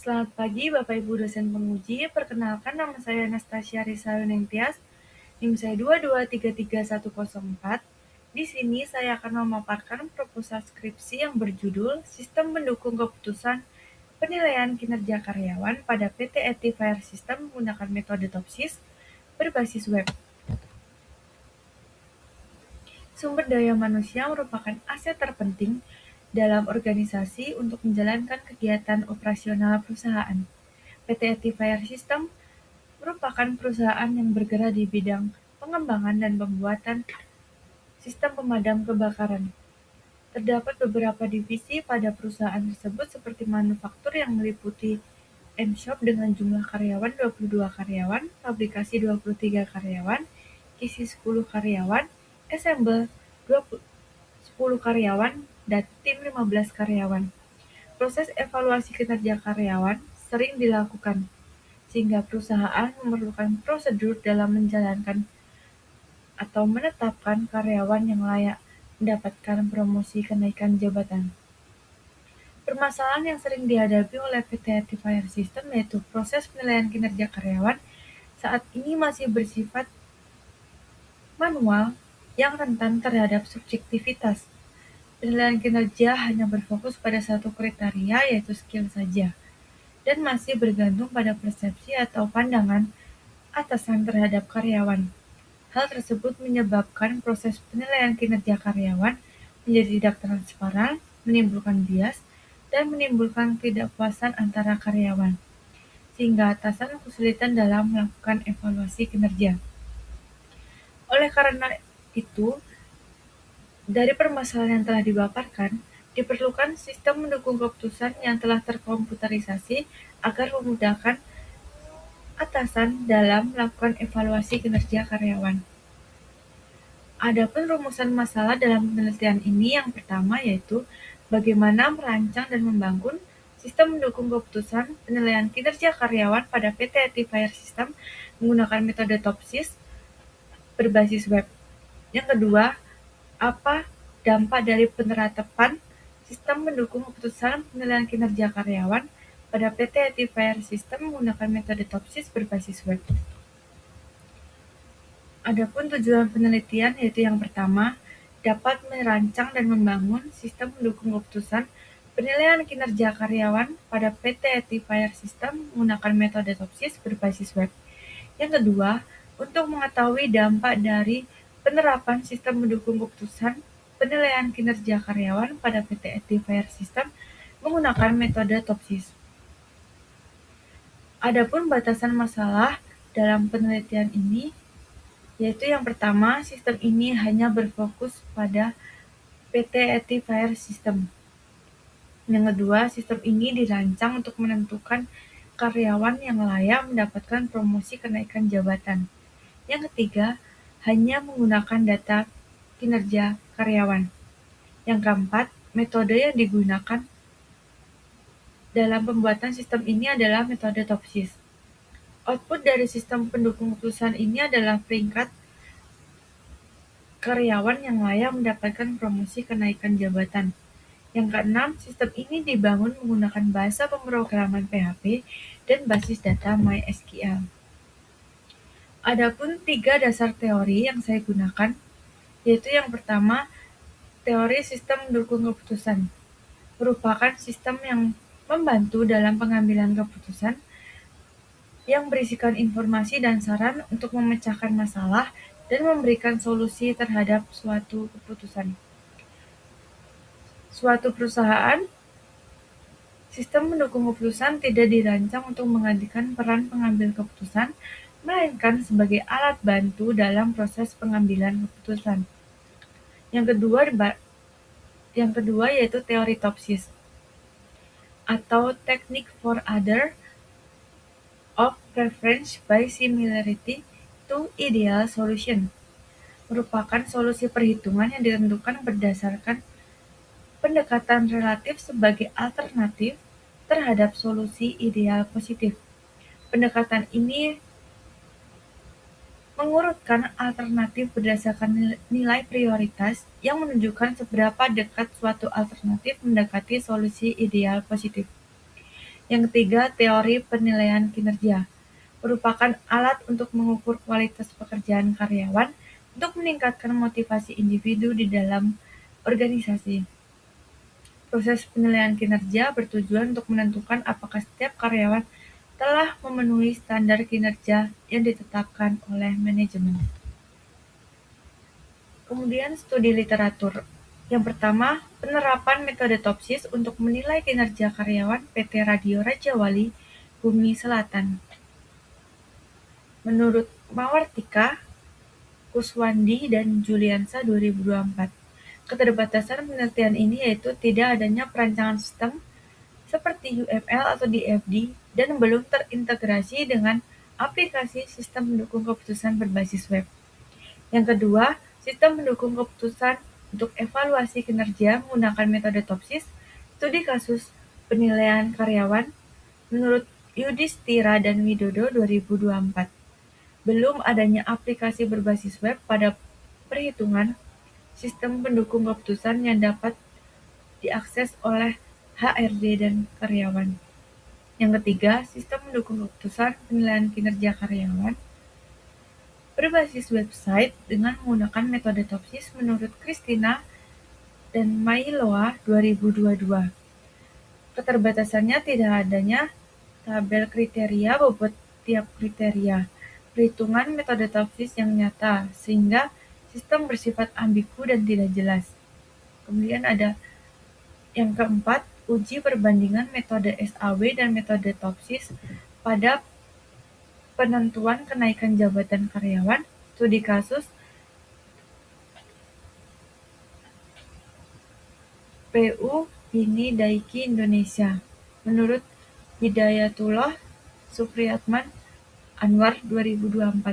Selamat pagi Bapak Ibu dosen penguji, perkenalkan nama saya Anastasia Rizal Nengtyas, NIM saya 2233104. Di sini saya akan memaparkan proposal skripsi yang berjudul Sistem Pendukung Keputusan Penilaian Kinerja Karyawan pada PT ETI Fire System menggunakan metode TOPSIS berbasis web. Sumber daya manusia merupakan aset terpenting dalam organisasi untuk menjalankan kegiatan operasional perusahaan. PT ETI Fire System merupakan perusahaan yang bergerak di bidang pengembangan dan pembuatan sistem pemadam kebakaran. Terdapat beberapa divisi pada perusahaan tersebut seperti manufaktur yang meliputi M-Shop dengan jumlah karyawan 22 karyawan, fabrikasi 23 karyawan, isi 10 karyawan, assemble 10 karyawan, dan tim 15 karyawan. Proses evaluasi kinerja karyawan sering dilakukan, sehingga perusahaan memerlukan prosedur dalam menjalankan atau menetapkan karyawan yang layak mendapatkan promosi kenaikan jabatan. Permasalahan yang sering dihadapi oleh PT ETI Fire System yaitu proses penilaian kinerja karyawan saat ini masih bersifat manual yang rentan terhadap subjektivitas. Penilaian kinerja hanya berfokus pada satu kriteria yaitu skill saja, dan masih bergantung pada persepsi atau pandangan atasan terhadap karyawan. Hal tersebut menyebabkan proses penilaian kinerja karyawan menjadi tidak transparan, menimbulkan bias, dan menimbulkan ketidakpuasan antara karyawan, sehingga atasan kesulitan dalam melakukan evaluasi kinerja. Oleh karena itu, dari permasalahan yang telah dipaparkan, diperlukan sistem mendukung keputusan yang telah terkomputerisasi agar memudahkan atasan dalam melakukan evaluasi kinerja karyawan. Adapun rumusan masalah dalam penelitian ini yang pertama yaitu bagaimana merancang dan membangun sistem mendukung keputusan penilaian kinerja karyawan pada PT ETI Fire System menggunakan metode TOPSIS berbasis web. Yang kedua, apa dampak dari penerapan sistem mendukung keputusan penilaian kinerja karyawan pada PT ETI Fire System menggunakan metode TOPSIS berbasis web. Adapun tujuan penelitian yaitu yang pertama, dapat merancang dan membangun sistem mendukung keputusan penilaian kinerja karyawan pada PT ETI Fire System menggunakan metode TOPSIS berbasis web. Yang kedua, untuk mengetahui dampak dari penerapan sistem mendukung keputusan penilaian kinerja karyawan pada PT ETI Fire System menggunakan metode TOPSIS. Adapun batasan masalah dalam penelitian ini yaitu yang pertama, sistem ini hanya berfokus pada PT ETI Fire System. Yang kedua, sistem ini dirancang untuk menentukan karyawan yang layak mendapatkan promosi kenaikan jabatan. Yang ketiga, hanya menggunakan data kinerja karyawan. Yang keempat, metode yang digunakan dalam pembuatan sistem ini adalah metode TOPSIS. Output dari sistem pendukung keputusan ini adalah peringkat karyawan yang layak mendapatkan promosi kenaikan jabatan. Yang keenam, sistem ini dibangun menggunakan bahasa pemrograman PHP dan basis data MySQL. Adapun 3 dasar teori yang saya gunakan, yaitu yang pertama, teori sistem mendukung keputusan, merupakan sistem yang membantu dalam pengambilan keputusan yang berisikan informasi dan saran untuk memecahkan masalah dan memberikan solusi terhadap suatu keputusan. Suatu perusahaan, sistem mendukung keputusan tidak dirancang untuk menggantikan peran pengambil keputusan, melainkan sebagai alat bantu dalam proses pengambilan keputusan. Yang kedua yaitu teori TOPSIS, atau Technique for Order of Preference by Similarity to Ideal Solution, merupakan solusi perhitungan yang ditentukan berdasarkan pendekatan relatif sebagai alternatif terhadap solusi ideal positif. Pendekatan ini mengurutkan alternatif berdasarkan nilai prioritas yang menunjukkan seberapa dekat suatu alternatif mendekati solusi ideal positif. Yang ketiga, teori penilaian kinerja merupakan alat untuk mengukur kualitas pekerjaan karyawan untuk meningkatkan motivasi individu di dalam organisasi. Proses penilaian kinerja bertujuan untuk menentukan apakah setiap karyawan telah memenuhi standar kinerja yang ditetapkan oleh manajemen. Kemudian studi literatur. Yang pertama, penerapan metode Topsis untuk menilai kinerja karyawan PT Radio Raja Wali, Bumi Selatan. Menurut Mawartika, Kuswandi, dan Juliansa 2024, keterbatasan penelitian ini yaitu tidak adanya perancangan sistem seperti UML atau DFD dan belum terintegrasi dengan aplikasi sistem pendukung keputusan berbasis web. Yang kedua, sistem pendukung keputusan untuk evaluasi kinerja menggunakan metode Topsis, studi kasus penilaian karyawan, menurut Yudhistira dan Widodo 2024. Belum adanya aplikasi berbasis web pada perhitungan sistem pendukung keputusan yang dapat diakses oleh HRD dan karyawan. Yang ketiga, sistem pendukung keputusan penilaian kinerja karyawan berbasis website dengan menggunakan metode Topsis menurut Christina dan Mailoa 2022. Keterbatasannya tidak adanya tabel kriteria bobot tiap kriteria, perhitungan metode Topsis yang nyata, sehingga sistem bersifat ambigu dan tidak jelas. Kemudian ada yang keempat, uji perbandingan metode SAW dan metode Topsis pada penentuan kenaikan jabatan karyawan, studi kasus PU Bini Daiki Indonesia, menurut Hidayatullah Supriyatman Anwar 2024.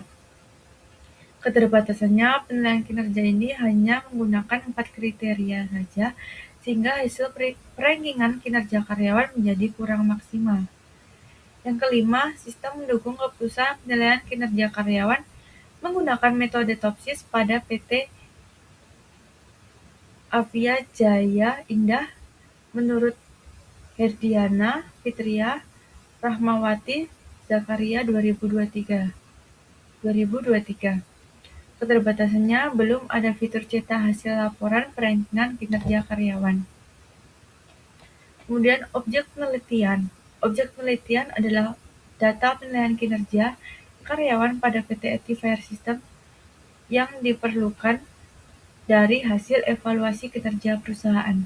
Keterbatasannya, penilaian kinerja ini hanya menggunakan 4 kriteria saja, sehingga hasil perankingan kinerja karyawan menjadi kurang maksimal. Yang kelima, sistem mendukung keputusan penilaian kinerja karyawan menggunakan metode Topsis pada PT Avia Jaya Indah, menurut Herdiana Fitria Rahmawati Zakaria 2023. Keterbatasannya, belum ada fitur cetak hasil laporan perankingan kinerja karyawan. Kemudian objek penelitian. Objek penelitian adalah data penilaian kinerja karyawan pada PT Activewear System yang diperlukan dari hasil evaluasi kinerja perusahaan.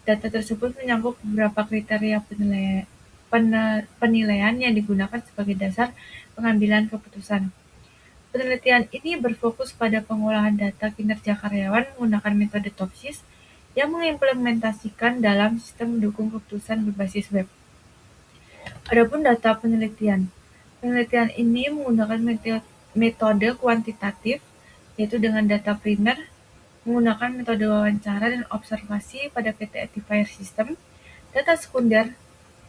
Data tersebut menyangkut beberapa kriteria penilaian yang digunakan sebagai dasar pengambilan keputusan. Penelitian ini berfokus pada pengolahan data kinerja karyawan menggunakan metode Topsis yang mengimplementasikan dalam sistem mendukung keputusan berbasis web. Adapun data penelitian. Penelitian ini menggunakan metode kuantitatif, yaitu dengan data primer, menggunakan metode wawancara dan observasi pada PT Activewear System, data sekunder,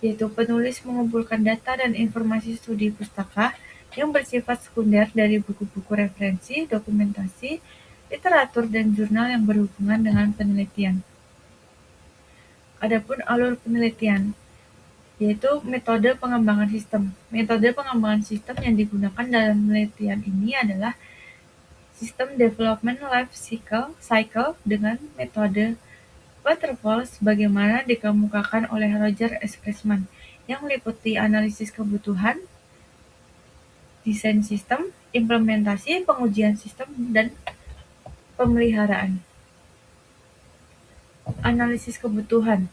yaitu penulis mengumpulkan data dan informasi studi pustaka yang bersifat sekunder dari buku-buku referensi, dokumentasi, literatur, dan jurnal yang berhubungan dengan penelitian. Adapun alur penelitian, yaitu metode pengembangan sistem. Metode pengembangan sistem yang digunakan dalam penelitian ini adalah System Development Life Cycle dengan metode waterfall sebagaimana dikemukakan oleh Roger S. Pressman, yang meliputi analisis kebutuhan, desain sistem, implementasi, pengujian sistem, dan pemeliharaan. Analisis kebutuhan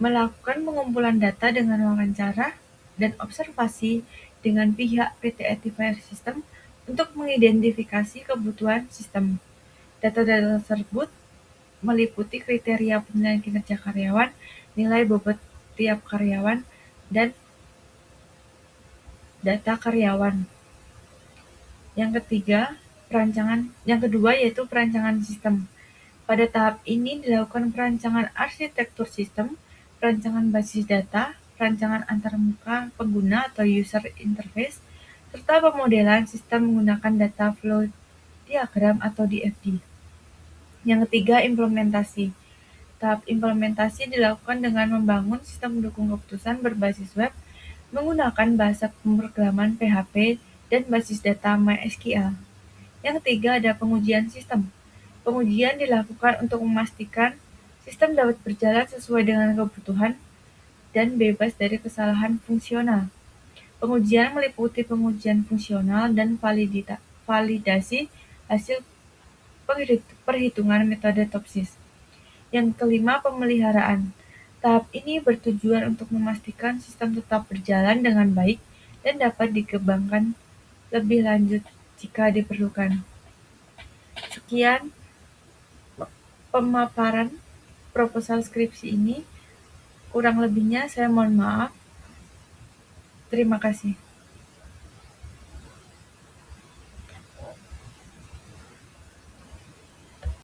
melakukan pengumpulan data dengan wawancara dan observasi dengan pihak PT Activewear System untuk mengidentifikasi kebutuhan sistem. Data-data tersebut meliputi kriteria penilaian kinerja karyawan, nilai bobot tiap karyawan, dan data karyawan. Yang kedua yaitu perancangan sistem. Pada tahap ini dilakukan perancangan arsitektur sistem, perancangan basis data, perancangan antarmuka pengguna atau user interface, serta pemodelan sistem menggunakan data flow diagram atau DFD. Yang ketiga, implementasi. Tahap implementasi dilakukan dengan membangun sistem pendukung keputusan berbasis web menggunakan bahasa pemrograman PHP dan basis data MySQL. Yang ketiga ada pengujian sistem. Pengujian dilakukan untuk memastikan sistem dapat berjalan sesuai dengan kebutuhan dan bebas dari kesalahan fungsional. Pengujian meliputi pengujian fungsional dan validasi hasil perhitungan metode TOPSIS. Yang kelima, pemeliharaan. Tahap ini bertujuan untuk memastikan sistem tetap berjalan dengan baik dan dapat dikembangkan lebih lanjut jika diperlukan. Sekian pemaparan proposal skripsi ini. Kurang lebihnya saya mohon maaf. Terima kasih.